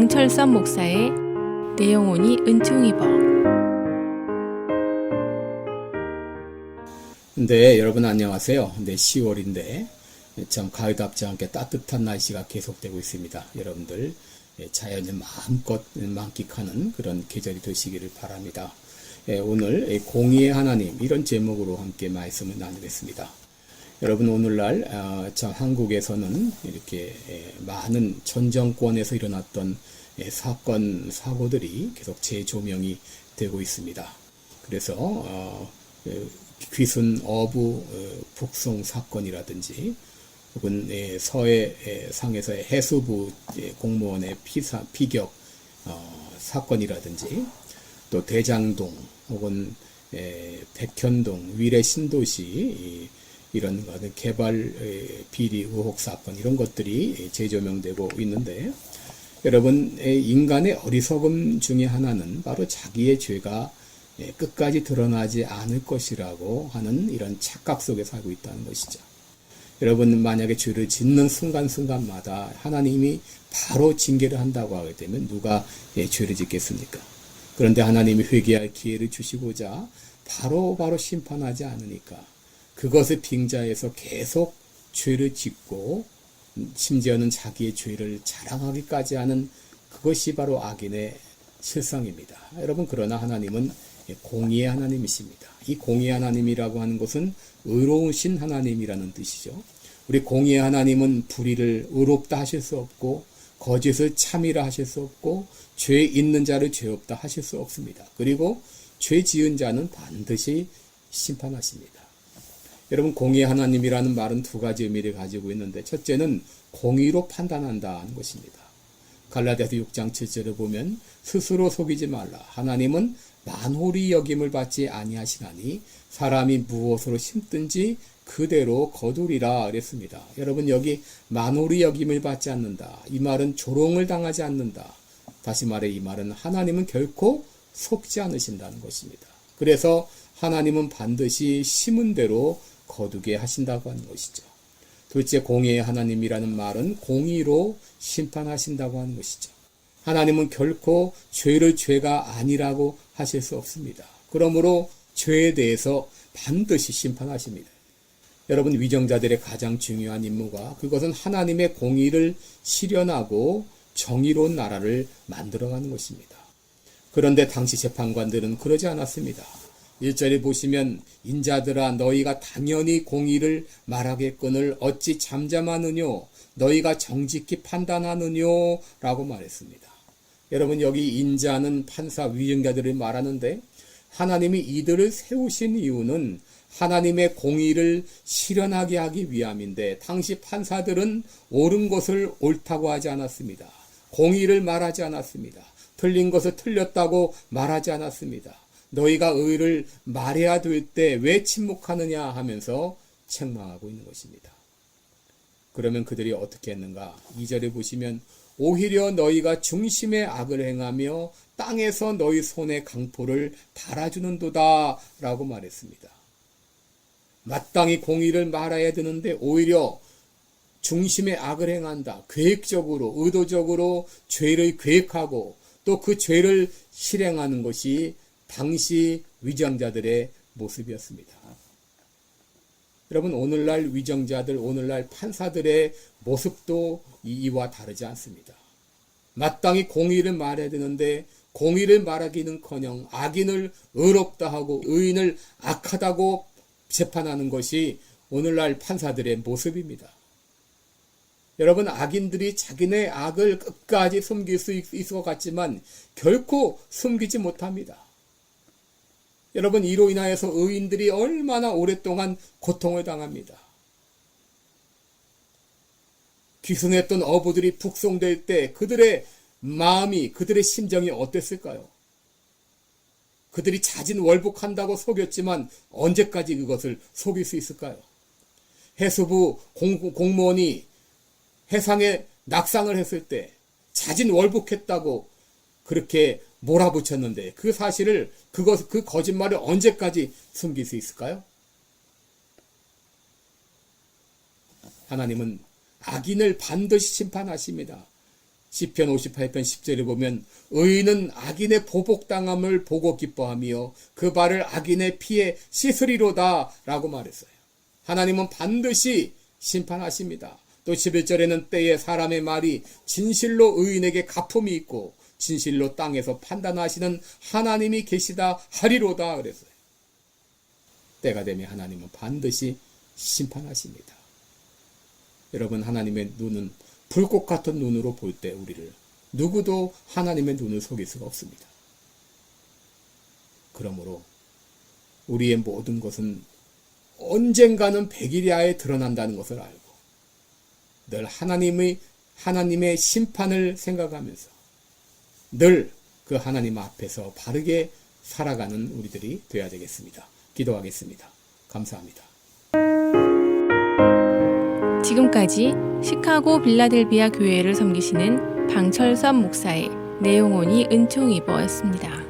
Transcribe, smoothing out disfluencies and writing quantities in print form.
강철선 목사의 내 영혼이 은총 입어. 네, 여러분 안녕하세요. 10월인데 참 가을답지 않게 따뜻한 날씨가 계속되고 있습니다. 여러분들 자연을 마음껏 만끽하는 그런 계절이 되시기를 바랍니다. 오늘 공의의 하나님 이런 제목으로 함께 말씀을 나누겠습니다. 여러분 오늘날 참 한국에서는 이렇게 많은 전 정권에서 일어났던 사건 사고들이 계속 재조명이 되고 있습니다. 그래서 귀순 어부 북송 사건이라든지 혹은 서해상에서의 해수부 공무원의 피격 사건이라든지 또 대장동 혹은 백현동 위례 신도시 이런 개발 비리 의혹 사건 이런 것들이 재조명되고 있는데 여러분 인간의 어리석음 중에 하나는 바로 자기의 죄가 끝까지 드러나지 않을 것이라고 하는 이런 착각 속에 살고 있다는 것이죠. 여러분 만약에 죄를 짓는 순간순간마다 하나님이 바로 징계를 한다고 하게 되면 누가 죄를 짓겠습니까? 그런데 하나님이 회개할 기회를 주시고자 바로 심판하지 않으니까 그것을 빙자해서 계속 죄를 짓고 심지어는 자기의 죄를 자랑하기까지 하는 그것이 바로 악인의 실상입니다. 여러분 그러나 하나님은 공의의 하나님이십니다. 이 공의의 하나님이라고 하는 것은 의로우신 하나님이라는 뜻이죠. 우리 공의의 하나님은 불의를 의롭다 하실 수 없고 거짓을 참이라 하실 수 없고 죄 있는 자를 죄 없다 하실 수 없습니다. 그리고 죄 지은 자는 반드시 심판하십니다. 여러분 공의의 하나님이라는 말은 두 가지 의미를 가지고 있는데 첫째는 공의로 판단한다는 것입니다. 갈라디아서 6장 7절을 보면 스스로 속이지 말라. 하나님은 만홀히 여김을 받지 아니하시나니 사람이 무엇으로 심든지 그대로 거두리라 그랬습니다. 여러분 여기 만홀히 여김을 받지 않는다. 이 말은 조롱을 당하지 않는다. 다시 말해 이 말은 하나님은 결코 속지 않으신다는 것입니다. 그래서 하나님은 반드시 심은 대로 거두게 하신다고 하는 것이죠. 둘째 공의의 하나님이라는 말은 공의로 심판하신다고 하는 것이죠. 하나님은 결코 죄를 죄가 아니라고 하실 수 없습니다. 그러므로 죄에 대해서 반드시 심판하십니다. 여러분 위정자들의 가장 중요한 임무가 그것은 하나님의 공의를 실현하고 정의로운 나라를 만들어가는 것입니다. 그런데 당시 재판관들은 그러지 않았습니다. 1절에 보시면 인자들아 너희가 당연히 공의를 말하겠거늘 어찌 잠잠하느뇨 너희가 정직히 판단하느뇨 라고 말했습니다. 여러분 여기 인자는 판사 위정자들을 말하는데 하나님이 이들을 세우신 이유는 하나님의 공의를 실현하게 하기 위함인데 당시 판사들은 옳은 것을 옳다고 하지 않았습니다. 공의를 말하지 않았습니다. 틀린 것을 틀렸다고 말하지 않았습니다. 너희가 의를 말해야 될 때 왜 침묵하느냐 하면서 책망하고 있는 것입니다. 그러면 그들이 어떻게 했는가? 2절에 보시면 오히려 너희가 중심의 악을 행하며 땅에서 너희 손의 강포를 달아주는도다 라고 말했습니다. 마땅히 공의를 말해야 되는데 오히려 중심의 악을 행한다. 계획적으로 의도적으로 죄를 계획하고 또 그 죄를 실행하는 것이 당시 위정자들의 모습이었습니다. 여러분 오늘날 위정자들 오늘날 판사들의 모습도 이와 다르지 않습니다. 마땅히 공의를 말해야 되는데 공의를 말하기는커녕 악인을 의롭다 하고 의인을 악하다고 재판하는 것이 오늘날 판사들의 모습입니다. 여러분 악인들이 자기네 악을 끝까지 숨길 수 있을 것 같지만 결코 숨기지 못합니다. 여러분 이로 인하여서 의인들이 얼마나 오랫동안 고통을 당합니다. 귀순했던 어부들이 북송될 때 그들의 마음이 그들의 심정이 어땠을까요? 그들이 자진월북한다고 속였지만 언제까지 그것을 속일 수 있을까요? 해수부 공무원이 해상에 낙상을 했을 때 자진월북했다고 그렇게 몰아붙였는데 그 사실을 그 거짓말을 언제까지 숨길 수 있을까요? 하나님은 악인을 반드시 심판하십니다. 시편 58편 10절에 보면 의인은 악인의 보복당함을 보고 기뻐하며 그 발을 악인의 피에 씻으리로다 라고 말했어요. 하나님은 반드시 심판하십니다. 또 11절에는 때에 사람의 말이 진실로 의인에게 가품이 있고 진실로 땅에서 판단하시는 하나님이 계시다 하리로다 그랬어요. 때가 되면 하나님은 반드시 심판하십니다. 여러분, 하나님의 눈은 불꽃 같은 눈으로 볼 때 우리를 누구도 하나님의 눈을 속일 수가 없습니다. 그러므로 우리의 모든 것은 언젠가는 백일야에 드러난다는 것을 알고 늘 하나님의 심판을 생각하면서 늘 그 하나님 앞에서 바르게 살아가는 우리들이 되어야 되겠습니다. 기도하겠습니다. 감사합니다. 지금까지 시카고 빌라델비아 교회를 섬기시는 방철선 목사의 내용온이 은총이버였습니다.